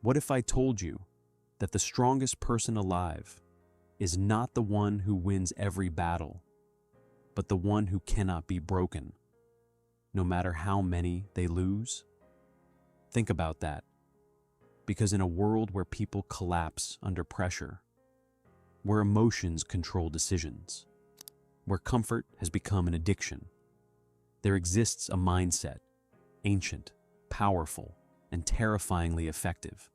What if I told you that the strongest person alive is not the one who wins every battle, but the one who cannot be broken, no matter how many they lose? Think about that, because in a world where people collapse under pressure, where emotions control decisions, where comfort has become an addiction, there exists a mindset, ancient, powerful, and terrifyingly effective.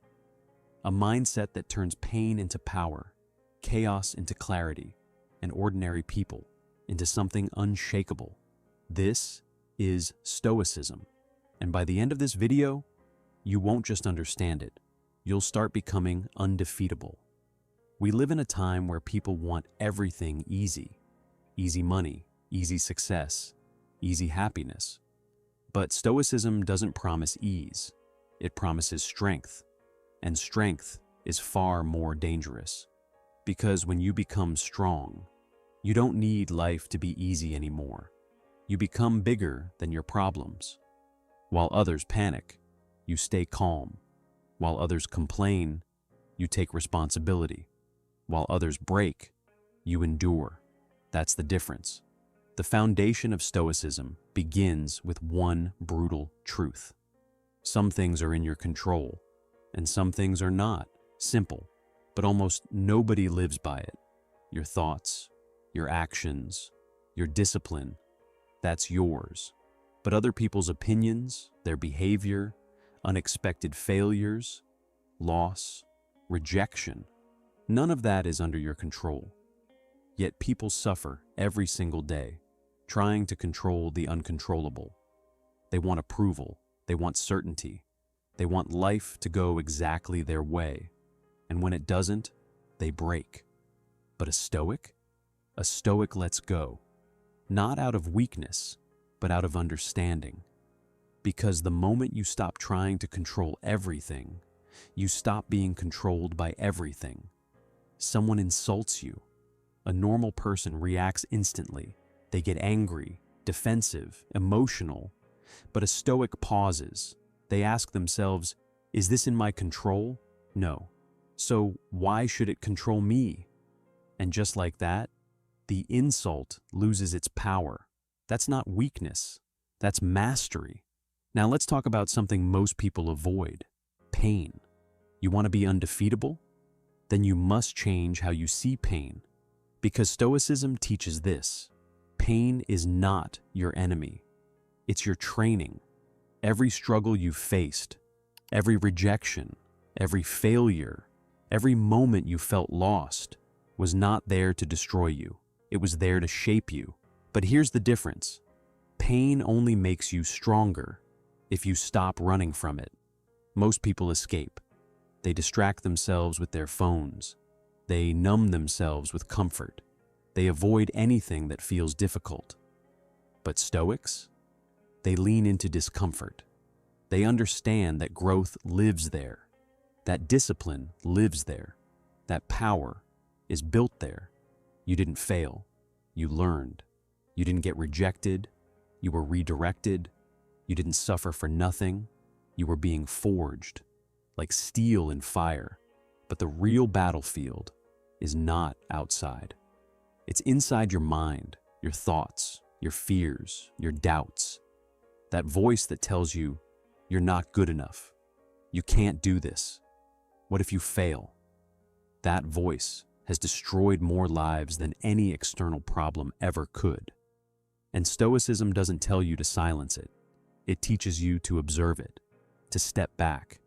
A mindset that turns pain into power, chaos into clarity, and ordinary people into something unshakable. This is Stoicism. And by the end of this video, you won't just understand it, you'll start becoming undefeatable. We live in a time where people want everything easy. Easy money, easy success, easy happiness. But Stoicism doesn't promise ease. It promises strength. And strength is far more dangerous. Because when you become strong, you don't need life to be easy anymore. You become bigger than your problems. While others panic, you stay calm. While others complain, you take responsibility. While others break, you endure. That's the difference. The foundation of Stoicism begins with one brutal truth. Some things are in your control, and some things are not. Simple, but almost nobody lives by it. Your thoughts, your actions, your discipline, that's yours. But other people's opinions, their behavior, unexpected failures, loss, rejection, none of that is under your control. Yet people suffer every single day, trying to control the uncontrollable. They want approval, they want certainty, they want life to go exactly their way. And when it doesn't, they break. But a Stoic? A Stoic lets go, not out of weakness, but out of understanding. Because the moment you stop trying to control everything, you stop being controlled by everything. Someone insults you. A normal person reacts instantly. They get angry, defensive, emotional. But a Stoic pauses. They ask themselves, is this in my control? No. So why should it control me? And just like that, the insult loses its power. That's not weakness. That's mastery. Now let's talk about something most people avoid: pain. You want to be undefeatable? Then you must change how you see pain. Because Stoicism teaches this: pain is not your enemy. It's your training. Every struggle you've faced, every rejection, every failure, every moment you felt lost was not there to destroy you. It was there to shape you. But here's the difference. Pain only makes you stronger if you stop running from it. Most people escape. They distract themselves with their phones. They numb themselves with comfort. They avoid anything that feels difficult. But Stoics? They lean into discomfort. They understand that growth lives there, that discipline lives there, that power is built there. You didn't fail. You learned. You didn't get rejected. You were redirected. You didn't suffer for nothing. You were being forged, like steel in fire. But the real battlefield is not outside. It's inside your mind, your thoughts, your fears, your doubts. That voice that tells you, you're not good enough. You can't do this. What if you fail? That voice has destroyed more lives than any external problem ever could. And Stoicism doesn't tell you to silence it. It teaches you to observe it, to step back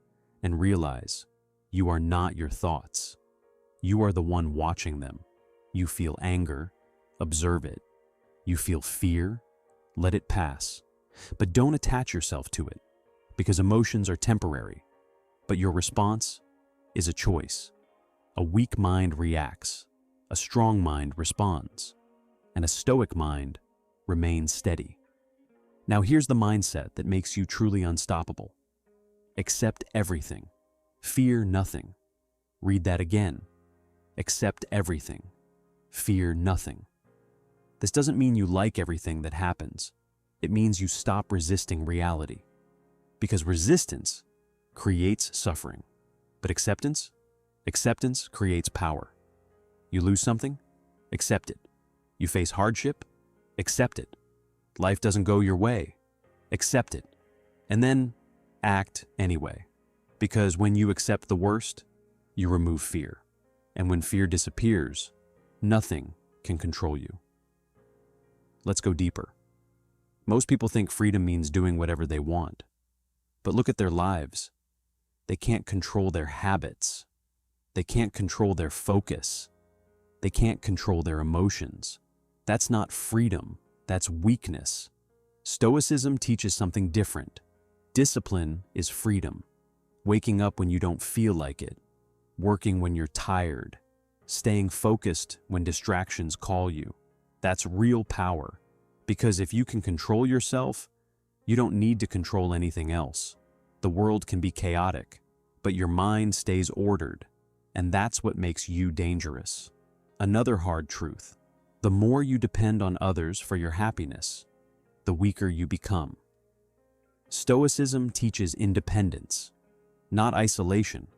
and realize you are not your thoughts. You are the one watching them. You feel anger, observe it. You feel fear, let it pass. But don't attach yourself to it, because emotions are temporary. But your response is a choice. A weak mind reacts, a strong mind responds, and a Stoic mind remains steady. Now here's the mindset that makes you truly unstoppable. Accept everything. Fear nothing. Read that again. Accept everything. Fear nothing. This doesn't mean you like everything that happens. It means you stop resisting reality. Because resistance creates suffering. But acceptance? Acceptance creates power. You lose something? Accept it. You face hardship? Accept it. Life doesn't go your way? Accept it. And then act anyway. Because when you accept the worst, you remove fear. And when fear disappears, nothing can control you. Let's go deeper. Most people think freedom means doing whatever they want. But look at their lives. They can't control their habits. They can't control their focus. They can't control their emotions. That's not freedom. That's weakness. Stoicism teaches something different. Discipline is freedom. Waking up when you don't feel like it. Working when you're tired. Staying focused when distractions call you. That's real power. Because if you can control yourself, you don't need to control anything else. The world can be chaotic, but your mind stays ordered, and that's what makes you dangerous. Another hard truth: the more you depend on others for your happiness, the weaker you become. Stoicism teaches independence, not isolation,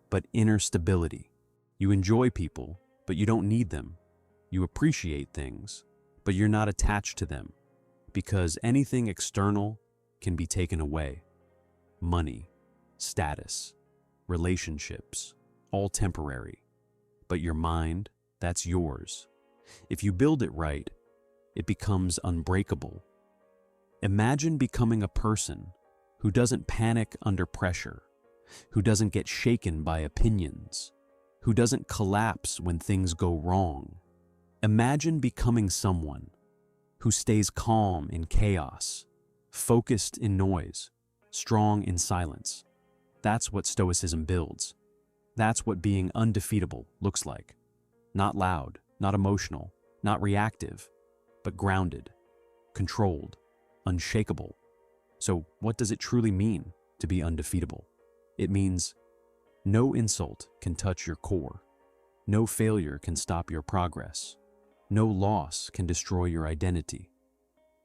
but inner stability. You enjoy people, but you don't need them. You appreciate things, but you're not attached to them, because anything external can be taken away. Money, status, relationships, all temporary. But your mind, that's yours. If you build it right, it becomes unbreakable. Imagine becoming a person who doesn't panic under pressure, who doesn't get shaken by opinions, who doesn't collapse when things go wrong. Imagine becoming someone who stays calm in chaos, focused in noise, strong in silence. That's what Stoicism builds. That's what being undefeatable looks like. Not loud, not emotional, not reactive, but grounded, controlled, unshakable. So what does it truly mean to be undefeatable? It means no insult can touch your core. No failure can stop your progress. No loss can destroy your identity.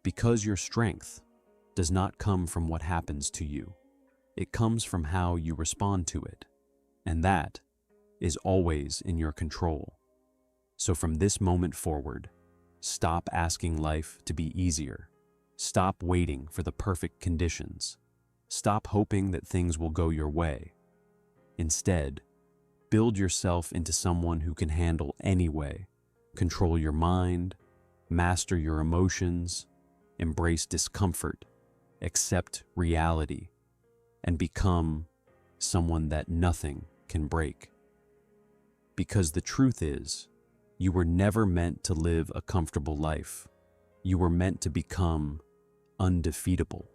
Because your strength does not come from what happens to you. It comes from how you respond to it. And that is always in your control. So from this moment forward, stop asking life to be easier. Stop waiting for the perfect conditions. Stop hoping that things will go your way. Instead, build yourself into someone who can handle any way. Control your mind, master your emotions, embrace discomfort, accept reality, and become someone that nothing can break. Because the truth is, you were never meant to live a comfortable life. You were meant to become undefeatable.